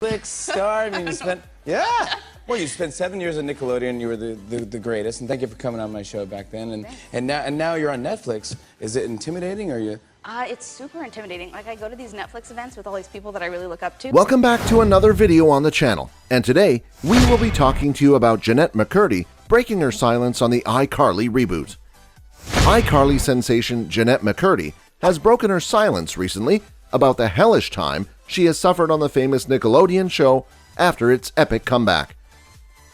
Netflix star. I mean, well, you spent 7 years on Nickelodeon. You were the greatest, and thank you for coming on my show back then. And now you're on Netflix. Is it intimidating, or you? It's super intimidating. Like, I go to these Netflix events with all these people that I really look up to. Welcome back to another video on the channel, and today we will be talking to you about Jennette McCurdy breaking her silence on the iCarly reboot. iCarly sensation Jennette McCurdy has broken her silence recently about the hellish time she has suffered on the famous Nickelodeon show after its epic comeback.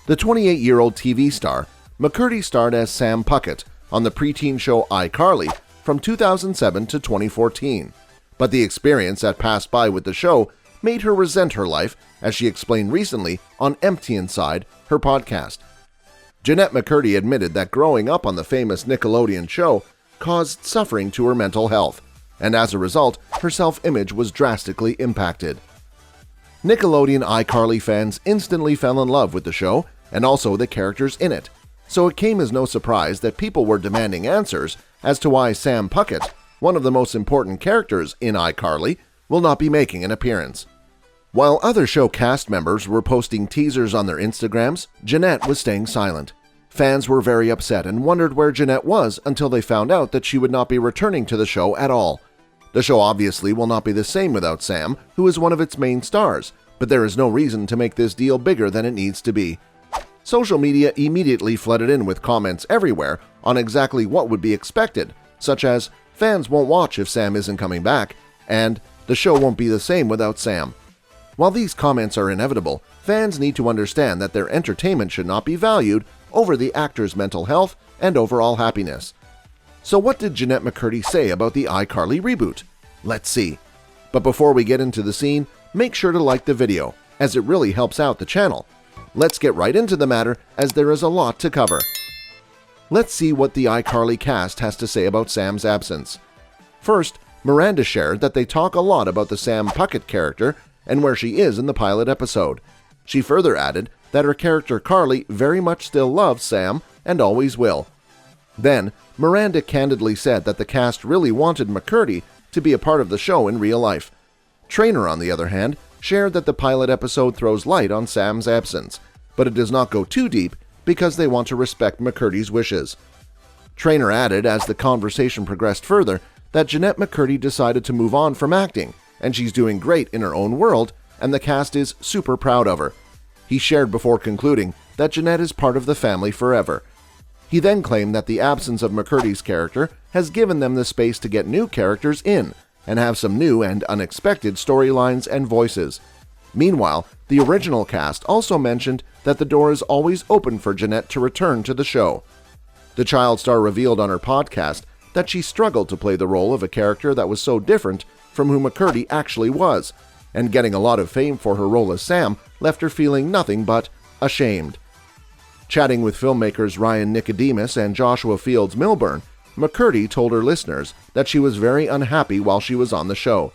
The 28-year-old TV star, McCurdy starred as Sam Puckett on the preteen show iCarly from 2007 to 2014, but the experience that passed by with the show made her resent her life, as she explained recently on Empty Inside, her podcast. Jennette McCurdy admitted that growing up on the famous Nickelodeon show caused suffering to her mental health, and as a result, her self-image was drastically impacted. Nickelodeon iCarly fans instantly fell in love with the show and also the characters in it, so it came as no surprise that people were demanding answers as to why Sam Puckett, one of the most important characters in iCarly, will not be making an appearance. While other show cast members were posting teasers on their Instagrams, Jennette was staying silent. Fans were very upset and wondered where Jennette was until they found out that she would not be returning to the show at all. The show obviously will not be the same without Sam, who is one of its main stars, but there is no reason to make this deal bigger than it needs to be. Social media immediately flooded in with comments everywhere on exactly what would be expected, such as, "Fans won't watch if Sam isn't coming back," and "The show won't be the same without Sam." While these comments are inevitable, fans need to understand that their entertainment should not be valued over the actor's mental health and overall happiness. So what did Jennette McCurdy say about the iCarly reboot? Let's see. But before we get into the scene, make sure to like the video, as it really helps out the channel. Let's get right into the matter, as there is a lot to cover. Let's see what the iCarly cast has to say about Sam's absence. First, Miranda shared that they talk a lot about the Sam Puckett character and where she is in the pilot episode. She further added that her character Carly very much still loves Sam and always will. Then, Miranda candidly said that the cast really wanted McCurdy to be a part of the show in real life. Trainer, on the other hand, shared that the pilot episode throws light on Sam's absence, but it does not go too deep because they want to respect McCurdy's wishes. Trainer added, as the conversation progressed further, that Jennette McCurdy decided to move on from acting, and she's doing great in her own world, and the cast is super proud of her. He shared before concluding that Jennette is part of the family forever. He then claimed that the absence of McCurdy's character has given them the space to get new characters in and have some new and unexpected storylines and voices. Meanwhile, the original cast also mentioned that the door is always open for Jennette to return to the show. The child star revealed on her podcast that she struggled to play the role of a character that was so different from who McCurdy actually was, and getting a lot of fame for her role as Sam left her feeling nothing but ashamed. Chatting with filmmakers Ryan Nicodemus and Joshua Fields Milburn, McCurdy told her listeners that she was very unhappy while she was on the show.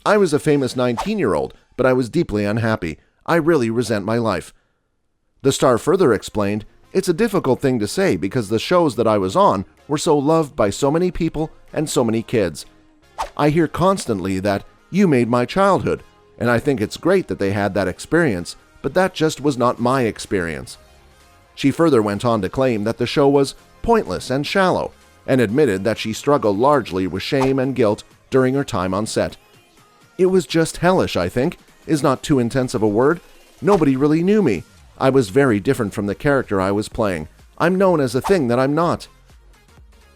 "I was a famous 19-year-old, but I was deeply unhappy. I really resent my life." The star further explained, "It's a difficult thing to say because the shows that I was on were so loved by so many people and so many kids. I hear constantly that you made my childhood, and I think it's great that they had that experience, but that just was not my experience." She further went on to claim that the show was pointless and shallow, and admitted that she struggled largely with shame and guilt during her time on set. "It was just hellish, I think, is not too intense of a word. Nobody really knew me. I was very different from the character I was playing. I'm known as a thing that I'm not."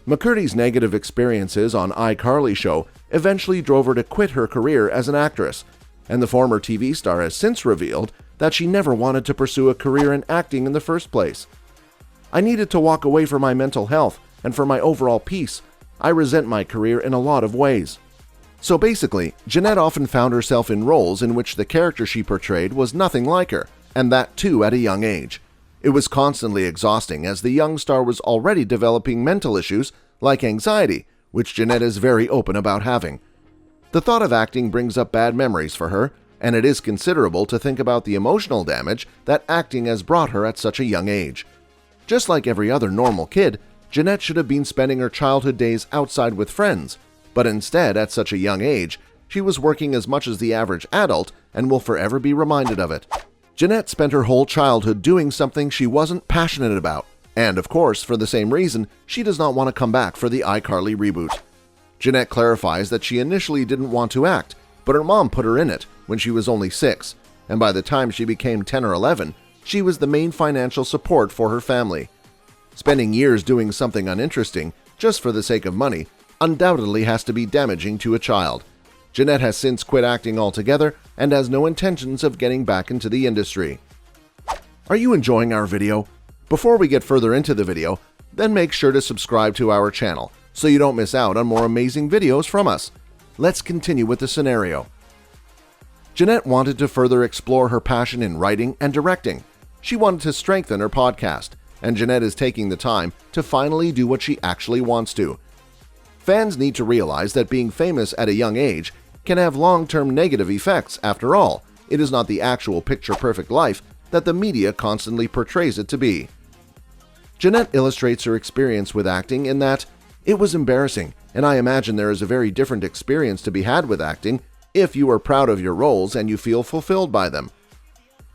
McCurdy's negative experiences on iCarly show eventually drove her to quit her career as an actress, and the former TV star has since revealed that she never wanted to pursue a career in acting in the first place. "I needed to walk away for my mental health and for my overall peace. I resent my career in a lot of ways." So basically, Jennette often found herself in roles in which the character she portrayed was nothing like her, and that too at a young age. It was constantly exhausting, as the young star was already developing mental issues like anxiety, which Jennette is very open about having. The thought of acting brings up bad memories for her, and it is considerable to think about the emotional damage that acting has brought her at such a young age. Just like every other normal kid, Jennette should have been spending her childhood days outside with friends, but instead, at such a young age, she was working as much as the average adult and will forever be reminded of it. Jennette spent her whole childhood doing something she wasn't passionate about, and of course, for the same reason, she does not want to come back for the iCarly reboot. Jennette clarifies that she initially didn't want to act, but her mom put her in it when she was only 6, and by the time she became 10 or 11, she was the main financial support for her family. Spending years doing something uninteresting just for the sake of money undoubtedly has to be damaging to a child. Jennette has since quit acting altogether and has no intentions of getting back into the industry. Are you enjoying our video? Before we get further into the video, then make sure to subscribe to our channel so you don't miss out on more amazing videos from us. Let's continue with the scenario. Jennette wanted to further explore her passion in writing and directing. She wanted to strengthen her podcast, and Jennette is taking the time to finally do what she actually wants to. Fans need to realize that being famous at a young age can have long-term negative effects. After all, it is not the actual picture-perfect life that the media constantly portrays it to be. Jennette illustrates her experience with acting in that, "It was embarrassing, and I imagine there is a very different experience to be had with acting if you are proud of your roles and you feel fulfilled by them."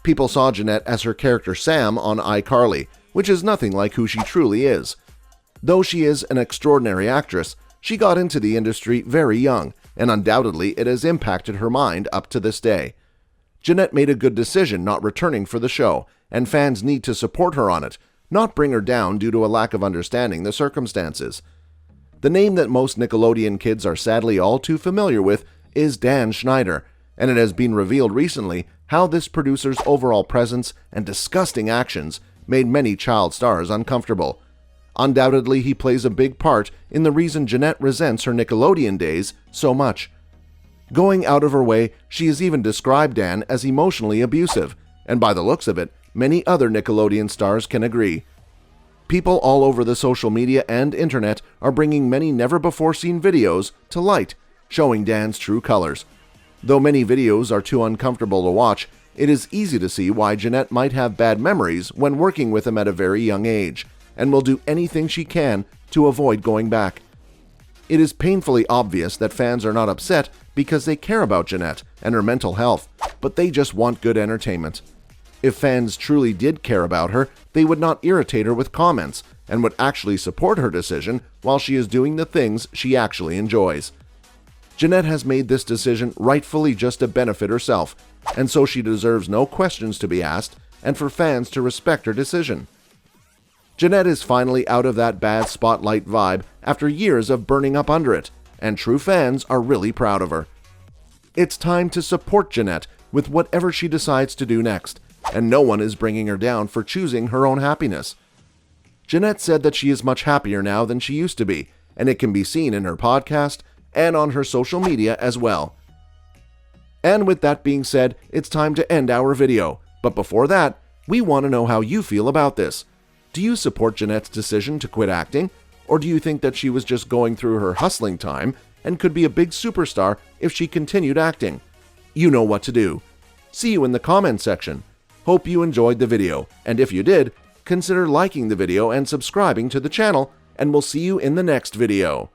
People saw Jennette as her character Sam on iCarly, which is nothing like who she truly is. Though she is an extraordinary actress, she got into the industry very young, and undoubtedly it has impacted her mind up to this day. Jennette made a good decision not returning for the show, and fans need to support her on it, not bring her down due to a lack of understanding the circumstances. The name that most Nickelodeon kids are sadly all too familiar with is Dan Schneider, and it has been revealed recently how this producer's overall presence and disgusting actions made many child stars uncomfortable. Undoubtedly, he plays a big part in the reason Jennette resents her Nickelodeon days so much. Going out of her way, she has even described Dan as emotionally abusive, and by the looks of it, many other Nickelodeon stars can agree. People all over the social media and internet are bringing many never-before-seen videos to light, showing Dan's true colors. Though many videos are too uncomfortable to watch, it is easy to see why Jennette might have bad memories when working with him at a very young age, and will do anything she can to avoid going back. It is painfully obvious that fans are not upset because they care about Jennette and her mental health, but they just want good entertainment. If fans truly did care about her, they would not irritate her with comments and would actually support her decision while she is doing the things she actually enjoys. Jennette has made this decision rightfully just to benefit herself, and so she deserves no questions to be asked and for fans to respect her decision. Jennette is finally out of that bad spotlight vibe after years of burning up under it, and true fans are really proud of her. It's time to support Jennette with whatever she decides to do next, and no one is bringing her down for choosing her own happiness. Jennette said that she is much happier now than she used to be, and it can be seen in her podcast and on her social media as well. And with that being said, it's time to end our video. But before that, we want to know how you feel about this. Do you support Jennette's decision to quit acting? Or do you think that she was just going through her hustling time and could be a big superstar if she continued acting? You know what to do. See you in the comment section. Hope you enjoyed the video, and if you did, consider liking the video and subscribing to the channel, and we'll see you in the next video.